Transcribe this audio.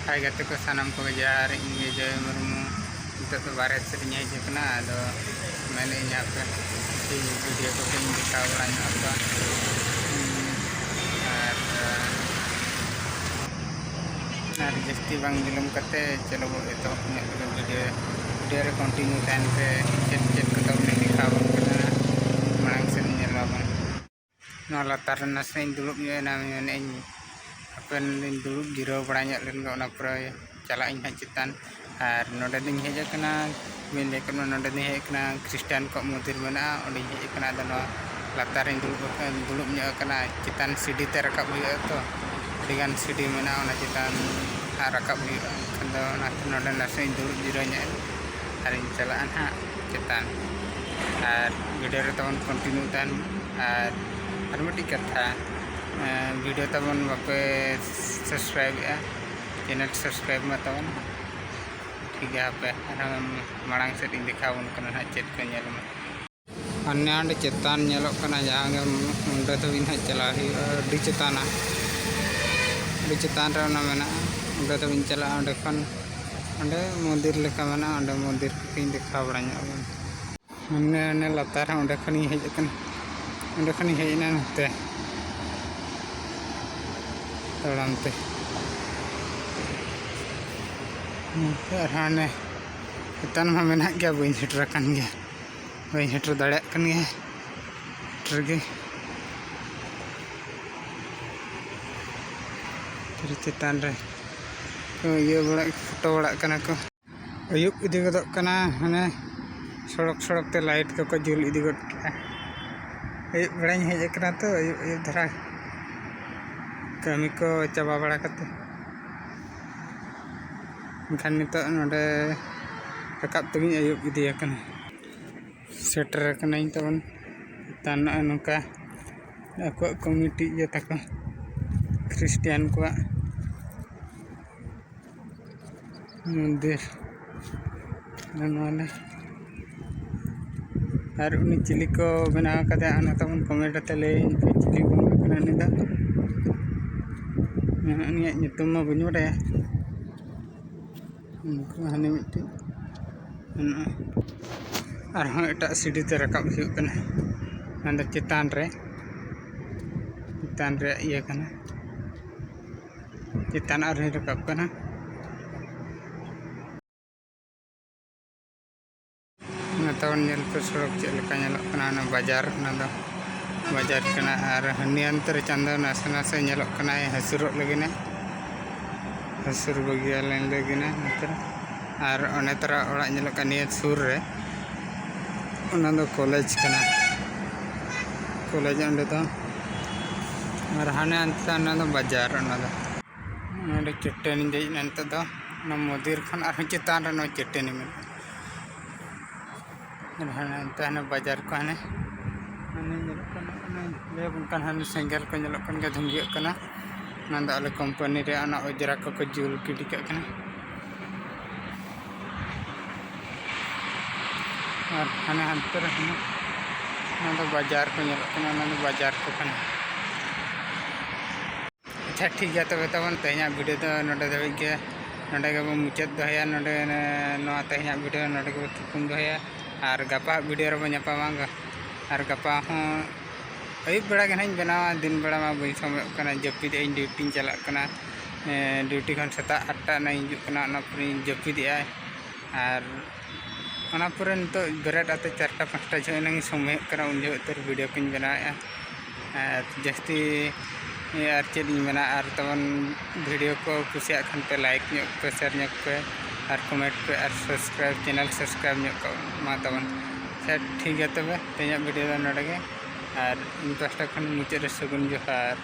हाय गाते को सानाम को जार इंगे जय मुर्मू नितोग दो बारे सेरिंग हेज कना आदो मैंने यहाँ पे वीडियो को कहीं दिखा बड़ा और जस्ती बांग बिलम करते चलो वो तो वीडियो रे कंटिन्यू तहन पे चेक चेक को तब दिखा मांग से निलाबन ना लातार नसे दुलुब ना मैंने अपन दुलुब जिराव बड़ा लेन पर चला चितान और नोडे दिन हेज मेन नोडे दिन हेज क्रिस्टियान को मंदिर में हेजना लातार दुलुब चितान सीढ़ी ते रकाब तो अड़ीगान सीढ़ी में चितान रकाब नोडे नसे दुलुब जिराव और चला हाँ चितान और वीडियो रे तबन कंटिन्यू तहन और मिट्टी कथा वीडियो तबन बापे सब्सक्राइब चैनल सब्सक्राइब में तबन ठीक है पे मांग से दिखा हाँ चेक को अन्य चेतान जहाँ मुंडे तबीन हाँ चला चेताना चेतान में तबीन चला खन मंदिर लेका मंदिर को देखा बड़ा अन्य लातार खनी हेज खनी हेजना नते तड़ामते हाने चेतान में मेना गया बी सेटर गया बी सेटर दाड़ा चेतान रे ये बड़ा फोटो बड़ा को अयुब इदी हाने सड़क सड़क ते लाइट को जुल इदी अयुब बड़ा हेजना तो अयुब धरा कमी को चाबा बड़ा खान नित नोडे रकाब तभी अयुब इदी सेटर तबन तान नौका कमिटी ये तक क्रिस्टियान को मंदिर और उन्नी चिली को बनाव तबन कमेंट ले चिली को नुतुम में बी बड़ा हाने मिट्टी और एट सीढ़ी ते रकाब चेतान रे ये चेतान और रकाब तबन पे सड़क चलना बाजार बाजार और हनी अंतर चांदा नासे नासे हसुर लगे हसुर बगिया लेन लगे और अने तरा ओड़ा सुर रे कॉलेज कॉलेज अंडे तो और हाने अंत बाजार चट्टानी देजना नित मंदिर खन और चेतान चट्टानी में हाने बाजार को हाने हाने सेंगल को धुंगिया आले कंपनी रे अजरा को जुल गिडी और हाने हानते बाजार को बाजार को अच्छा ठीक है तब तबन तेना वीडियो तो नोडे धाबी के नोडे के मुचाद दोहया नोडे तेना वीडियो नोडे के थुकुम दोहया और गपा वीडियो रे बनापामा और गपा हों अयुब बड़ा के बनावा दिन बड़ा मा बी समय जपिद ड्यूटी चलना ड्यूटी खन सेता 8टा हजना जपिद और पूरे नित बेरेट आते 4टा 5टा जो समय उन जो वीडियो को बनाए जस्ती और चेद बना और तबन वीडियो को कुसिया खान पे लाइक पे शेयर पे और कमेंट पे और सब्सक्राइब चैनल सब्सक्राइब मा तबन ठीक है तब तेना वीडियो नोडे और इन पास्टा खन मुचाद सगुन जोहार।